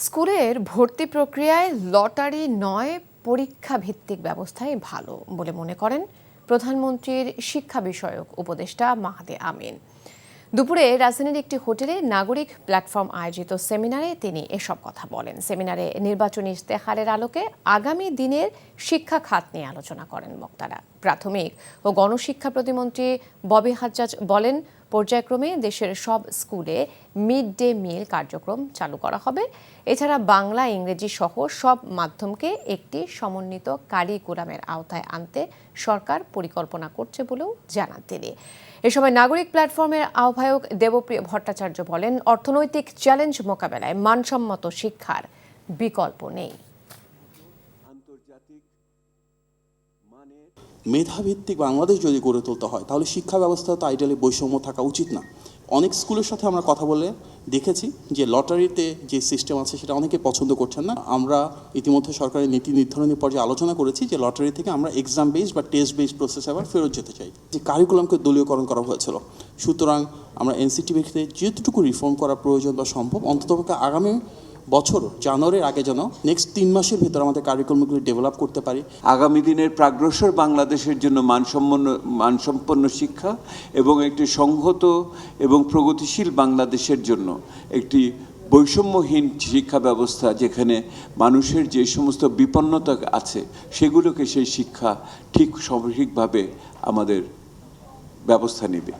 স্কুলের ভর্তি প্রক্রিয়ায় লটারি নয়, পরীক্ষা ভিত্তিক ব্যবস্থাই ভালো বলে মনে করেন প্রধানমন্ত্রীর শিক্ষা বিষয়ক উপদেষ্টা মাহাদি আমিন। দুপুরে রাজধানীর একটি হোটেলে নাগরিক প্ল্যাটফর্ম আয়োজিত সেমিনারে তিনি এসব কথা বলেন। সেমিনারে নির্বাচনী ইশতেহারের আলোকে আগামী দিনের শিক্ষা খাত নিয়ে আলোচনা করেন বক্তারা। প্রাথমিক ও গণশিক্ষা প্রতিমন্ত্রী ববি হাজ্জাজ বলেন, পর্যায়ক্রমে দেশের সব স্কুলে মিড ডে মিল কার্যক্রম চালু করা হবে। এছাড়া বাংলা, ইংরেজি সহ সব মাধ্যমকে একটি সমন্বিত কারিকুলামের আওতায় আনতে সরকার পরিকল্পনা করছে বলেও জানান তিনি। এ সময় নাগরিক প্ল্যাটফর্মের আহ্বায়ক দেবপ্রিয় ভট্টাচার্য বলেন, অর্থনৈতিক চ্যালেঞ্জ মোকাবেলায় মানসম্মত শিক্ষার বিকল্প নেই। মেধাভিত্তিক বাংলাদেশ যদি গড়ে তুলতে হয় তাহলে শিক্ষা ব্যবস্থা তো আইডিয়ালি বৈষম্য থাকা উচিত না। অনেক স্কুলের সাথে আমরা কথা বলে দেখেছি যে লটারিতে যে সিস্টেম আছে সেটা অনেকে পছন্দ করছেন না। আমরা ইতিমধ্যে সরকারের নীতি নির্ধারণী পর্যায়ে আলোচনা করেছি যে লটারি থেকে আমরা এক্সাম বেসড বা টেস্ট বেসড প্রসেস আবার ফেরত যেতে চাই। যে কারিকুলামকে দলীয়করণ করা হয়েছিল, সুতরাং আমরা এনসিটিভির ক্ষেত্রে যেটুকু রিফর্ম করা প্রয়োজন বা সম্ভব অন্ততপক্ষে আগামী বছর জানুয়ারির আগে যেন নেক্সট 3 মাসের ভিতরে আমাদের কারিকুলামগুলি ডেভেলপ করতে পারি। আগামী দিনের প্রাগ্রসর বাংলাদেশের জন্য মানসম্পন্ন শিক্ষা এবং একটি সংহত এবং প্রগতিশীল বাংলাদেশের জন্য একটি বৈষম্যহীন শিক্ষা ব্যবস্থা, যেখানে মানুষের যে সমস্ত বিপন্নতা আছে সেগুলোকে সেই শিক্ষা ঠিক সঠিকভাবে আমাদের ব্যবস্থা নেবে।